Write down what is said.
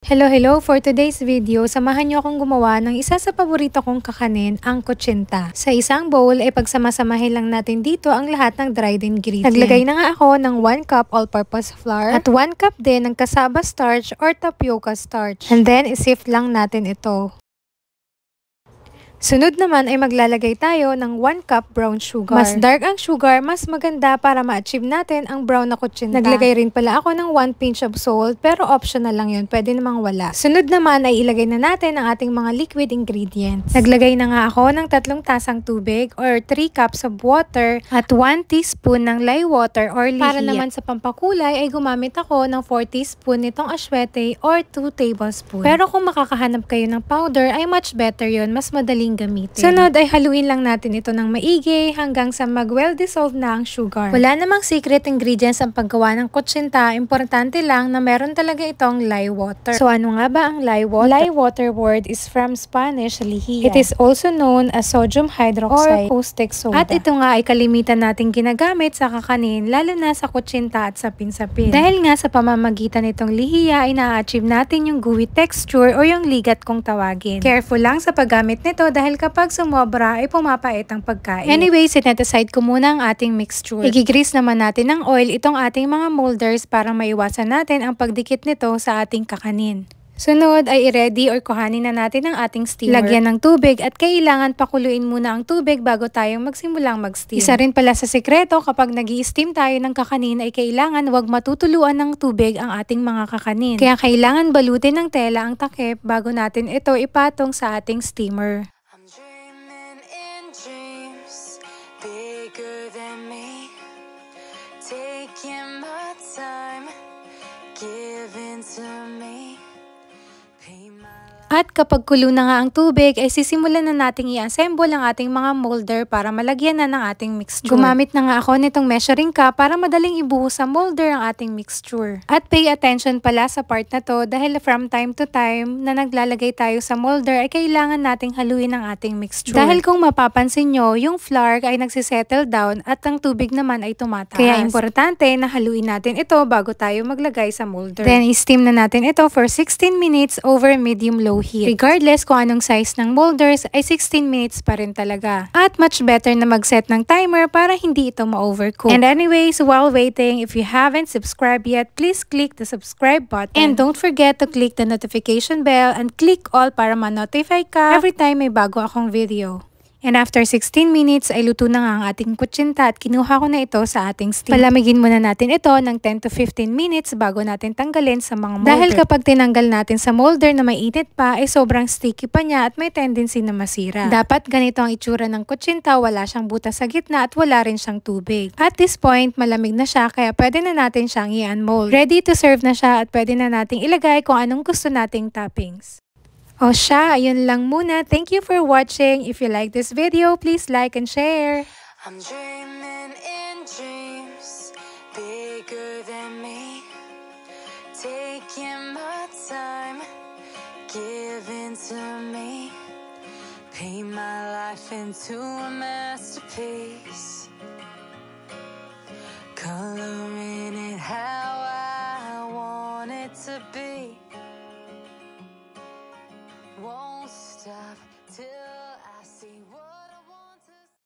Hello! For today's video, samahan niyo akong gumawa ng isa sa paborito kong kakanin, ang kutsinta. Sa isang bowl, pagsamasamahin lang natin dito ang lahat ng dried ingredients. Naglagay na nga ako ng 1 cup all-purpose flour at 1 cup din ng cassava starch or tapioca starch. And then, isift lang natin ito. Sunod naman ay maglalagay tayo ng 1 cup brown sugar. Mas dark ang sugar, mas maganda para ma-achieve natin ang brown na kutsinta. Naglagay rin pala ako ng 1 pinch of salt, pero optional lang yun, pwede namang wala. Sunod naman ay ilagay na natin ang ating mga liquid ingredients. Naglagay na nga ako ng 3 tasang tubig or 3 cups of water at 1 teaspoon ng lye water or lihiya. Para naman sa pampakulay ay gumamit ako ng 4 teaspoon nitong aswete or 2 tablespoon. Pero kung makakahanap kayo ng powder ay much better yun, mas madaling gamitin. Sunod ay haluin lang natin ito ng maigi hanggang sa mag-well-dissolve na ang sugar. Wala namang secret ingredients ang paggawa ng kutsinta, importante lang na meron talaga itong lye water. So ano nga ba ang lye water? Lye water word is from Spanish lihiya. It is also known as sodium hydroxide or caustic soda. At ito nga ay kalimitan nating ginagamit sa kakanin, lalo na sa kutsinta at sapin-sapin. Dahil nga sa pamamagitan nitong lihiya ay na-achieve natin yung gooey texture o yung ligat kung tawagin. Careful lang sa paggamit nito dahil kapag sumobra ay pumapait ang pagkain. Anyway, set aside ko muna ang ating mixture. Igigrease naman natin ng oil itong ating mga molders para maiwasan natin ang pagdikit nito sa ating kakanin. Sunod ay i-ready or kuhanin na natin ang ating steamer. Lagyan ng tubig at kailangan pakuluin muna ang tubig bago tayo magsimulang mag-steam. Isa rin pala sa sekreto kapag nag-i-steam tayo ng kakanin ay kailangan wag matutuluan ng tubig ang ating mga kakanin. Kaya kailangan balutin ng tela ang takip bago natin ito ipatong sa ating steamer. Taking my time, giving to me. At kapag kulo na nga ang tubig, ay sisimulan na nating i-assemble ang ating mga molder para malagyan na ng ating mixture. Gumamit na nga ako nitong measuring cup para madaling ibuhos sa molder ang ating mixture. At pay attention pala sa part na to dahil from time to time na naglalagay tayo sa molder ay kailangan nating haluin ang ating mixture. Dahil kung mapapansin nyo, yung flour ay nagsisettle down at ang tubig naman ay tumataas. Kaya importante na haluin natin ito bago tayo maglagay sa molder. Then i-steam na natin ito for 16 minutes over medium-low heat. Regardless kung anong size ng molders ay 16 minutes pa rin talaga. At much better na mag-set ng timer para hindi ito ma-overcook. And anyways, while waiting, if you haven't subscribed yet, please click the subscribe button. And don't forget to click the notification bell and click all para ma-notify ka every time may bago akong video. And after 16 minutes ay luto na nga ang ating kutsinta at kinuha ko na ito sa ating steam. Palamigin muna natin ito ng 10 to 15 minutes bago natin tanggalin sa mga molder. Dahil kapag tinanggal natin sa molder na may init pa ay sobrang sticky pa niya at may tendency na masira. Dapat ganito ang itsura ng kutsinta, wala siyang butas sa gitna at wala rin siyang tubig. At this point, malamig na siya kaya pwede na natin siyang i-unmold. Ready to serve na siya at pwede na nating ilagay kung anong gusto nating toppings. O siya, ayun lang muna. Thank you for watching. If you like this video, please like and share. I'm dreaming in dreams bigger than me. Taking my time, giving to me. Paint my life into a masterpiece.